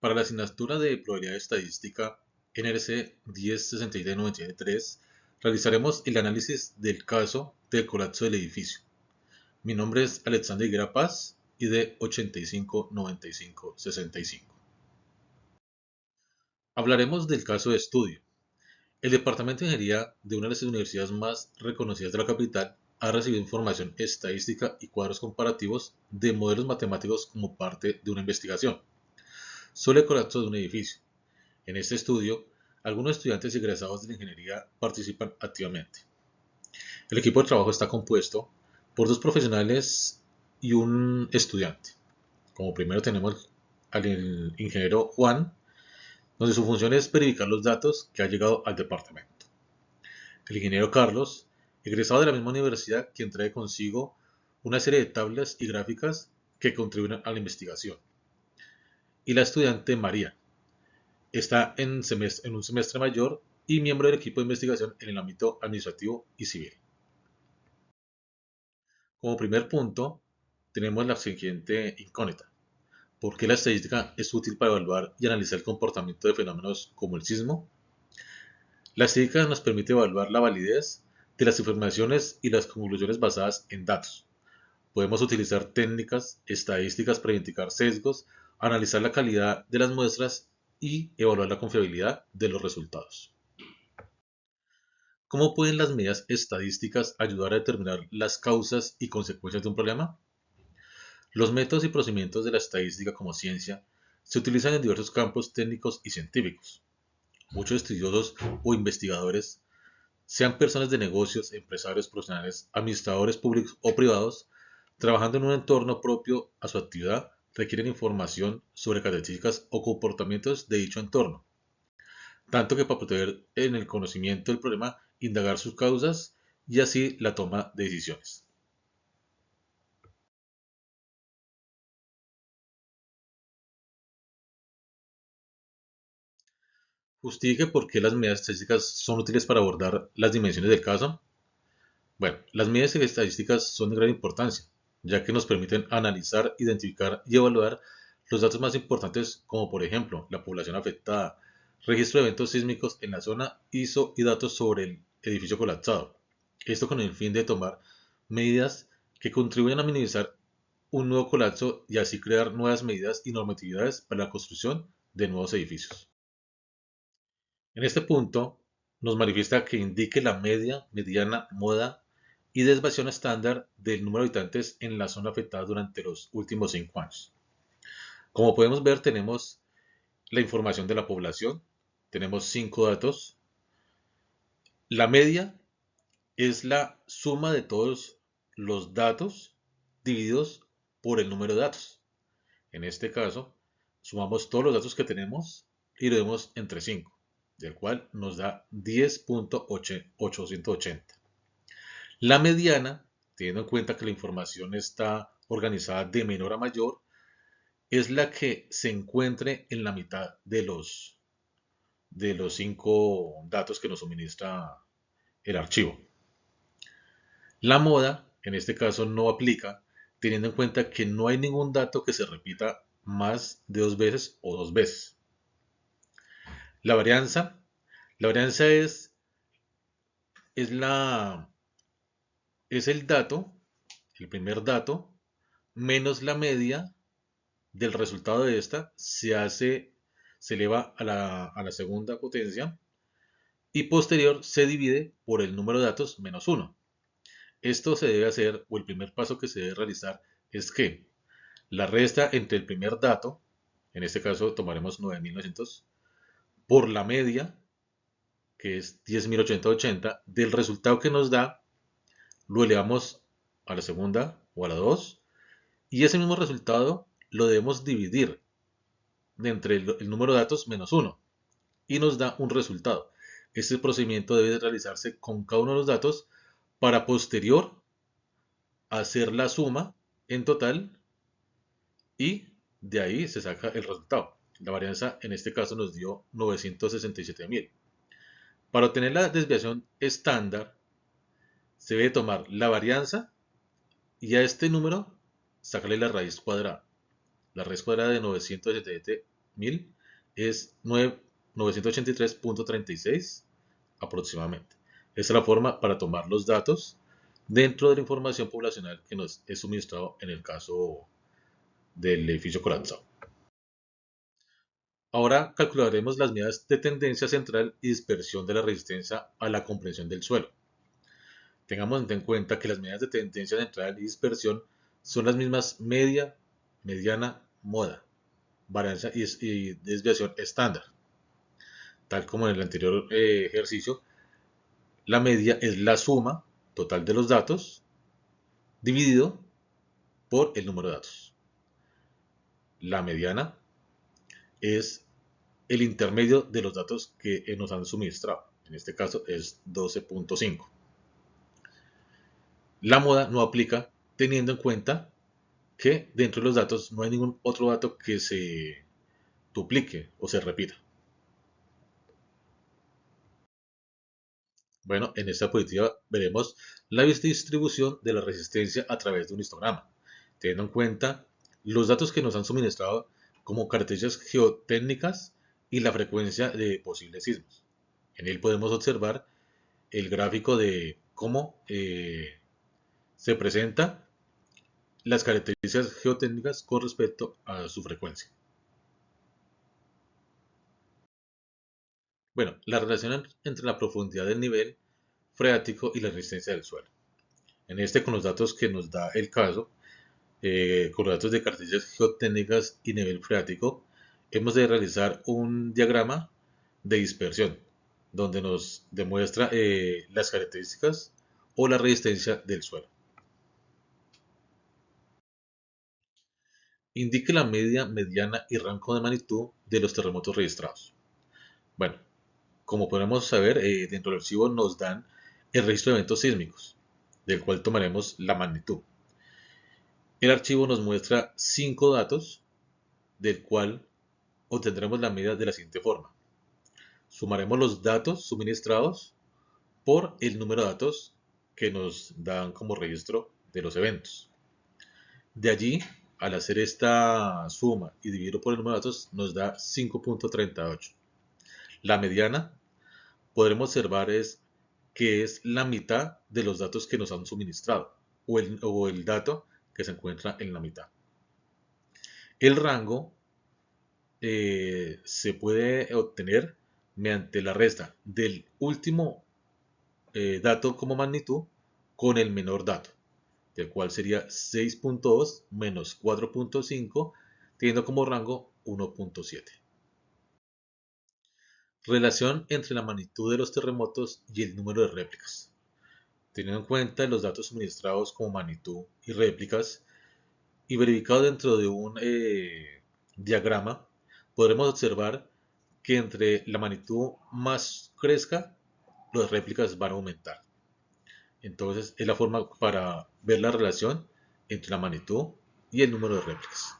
Para la asignatura de probabilidad estadística NRC 1063-99-3 realizaremos el análisis del caso del colapso del edificio. Mi nombre es Alexander Higuera Paz, ID 859565. Hablaremos del caso de estudio. El Departamento de Ingeniería de una de las universidades más reconocidas de la capital ha recibido información estadística y cuadros comparativos de modelos matemáticos como parte de una investigación sobre el colapso de un edificio. En este estudio, algunos estudiantes egresados de la ingeniería participan activamente. El equipo de trabajo está compuesto por 2 profesionales y un estudiante. Como primero tenemos al ingeniero Juan, donde su función es verificar los datos que han llegado al departamento. El ingeniero Carlos, egresado de la misma universidad, quien trae consigo una serie de tablas y gráficas que contribuyen a la investigación. Y la estudiante María, está en un semestre mayor y miembro del equipo de investigación en el ámbito administrativo y civil. Como primer punto, tenemos la siguiente incógnita. ¿Por qué la estadística es útil para evaluar y analizar el comportamiento de fenómenos como el sismo? La estadística nos permite evaluar la validez de las informaciones y las conclusiones basadas en datos. Podemos utilizar técnicas estadísticas para identificar sesgos, analizar la calidad de las muestras y evaluar la confiabilidad de los resultados. ¿Cómo pueden las medidas estadísticas ayudar a determinar las causas y consecuencias de un problema? Los métodos y procedimientos de la estadística como ciencia se utilizan en diversos campos técnicos y científicos. Muchos estudiosos o investigadores, sean personas de negocios, empresarios, profesionales, administradores públicos o privados, trabajando en un entorno propio a su actividad, requieren información sobre características o comportamientos de dicho entorno, tanto que para poder en el conocimiento del problema indagar sus causas y así la toma de decisiones. Justifique por qué las medidas estadísticas son útiles para abordar las dimensiones del caso. Bueno, las medidas estadísticas son de gran importancia, ya que nos permiten analizar, identificar y evaluar los datos más importantes, como por ejemplo la población afectada, registro de eventos sísmicos en la zona, ISO y datos sobre el edificio colapsado. Esto con el fin de tomar medidas que contribuyan a minimizar un nuevo colapso y así crear nuevas medidas y normatividades para la construcción de nuevos edificios. En este punto, nos manifiesta que indique la media, mediana, moda y desviación estándar del número de habitantes en la zona afectada durante los últimos 5 años. Como podemos ver, tenemos la información de la población, tenemos 5 datos. La media es la suma de todos los datos divididos por el número de datos. En este caso, sumamos todos los datos que tenemos y lo vemos entre 5, del cual nos da 10.880. La mediana, teniendo en cuenta que la información está organizada de menor a mayor, es la que se encuentre en la mitad de los 5 datos que nos suministra el archivo. La moda, en este caso, no aplica, teniendo en cuenta que no hay ningún dato que se repita más de 2 veces o 2 veces. La varianza, la varianza es, la, es el dato, el primer dato, menos la media del resultado de esta, se eleva a la segunda potencia y posterior se divide por el número de datos menos 1. Esto se debe hacer, o el primer paso que se debe realizar es que la resta entre el primer dato, en este caso tomaremos 9.900, por la media, que es 10.880, del resultado que nos da, lo elevamos a la segunda o a la 2, y ese mismo resultado lo debemos dividir de entre el número de datos menos 1, y nos da un resultado. Este procedimiento debe realizarse con cada uno de los datos para posterior hacer la suma en total y de ahí se saca el resultado. La varianza en este caso nos dio 967.000. Para obtener la desviación estándar se debe tomar la varianza y a este número sacarle la raíz cuadrada. La raíz cuadrada de 977.000 es 983.36 aproximadamente. Esta es la forma para tomar los datos dentro de la información poblacional que nos es suministrado en el caso del edificio colapsado. Ahora calcularemos las medidas de tendencia central y dispersión de la resistencia a la compresión del suelo. Tengamos en cuenta que las medidas de tendencia central y dispersión son las mismas media, mediana, moda, varianza y desviación estándar. Tal como en el anterior ejercicio, la media es la suma total de los datos dividido por el número de datos. La mediana es el intermedio de los datos que nos han suministrado. En este caso es 12.5. La moda no aplica teniendo en cuenta que dentro de los datos no hay ningún otro dato que se duplique o se repita. Bueno, en esta diapositiva veremos la distribución de la resistencia a través de un histograma, teniendo en cuenta los datos que nos han suministrado como características geotécnicas y la frecuencia de posibles sismos. En él podemos observar el gráfico de cómo se presenta las características geotécnicas con respecto a su frecuencia. Bueno, la relación entre la profundidad del nivel freático y la resistencia del suelo. En este, con los datos que nos da el caso, con los datos de características geotécnicas y nivel freático, hemos de realizar un diagrama de dispersión, donde nos demuestra las características o la resistencia del suelo. Indique la media, mediana y rango de magnitud de los terremotos registrados. Bueno, como podemos saber, dentro del archivo nos dan el registro de eventos sísmicos, del cual tomaremos la magnitud. El archivo nos muestra 5 datos, del cual obtendremos la medida de la siguiente forma. Sumaremos los datos suministrados por el número de datos que nos dan como registro de los eventos. De allí, al hacer esta suma y dividirlo por el número de datos, nos da 5.38. La mediana podremos observar que es la mitad de los datos que nos han suministrado, o el dato que se encuentra en la mitad. El rango se puede obtener mediante la resta del último dato como magnitud con el menor dato, del cual sería 6.2 menos 4.5, teniendo como rango 1.7. Relación entre la magnitud de los terremotos y el número de réplicas. Teniendo en cuenta los datos suministrados como magnitud y réplicas y verificado dentro de un diagrama, podremos observar que entre la magnitud más crezca, las réplicas van a aumentar. Entonces es la forma para ver la relación entre la magnitud y el número de réplicas.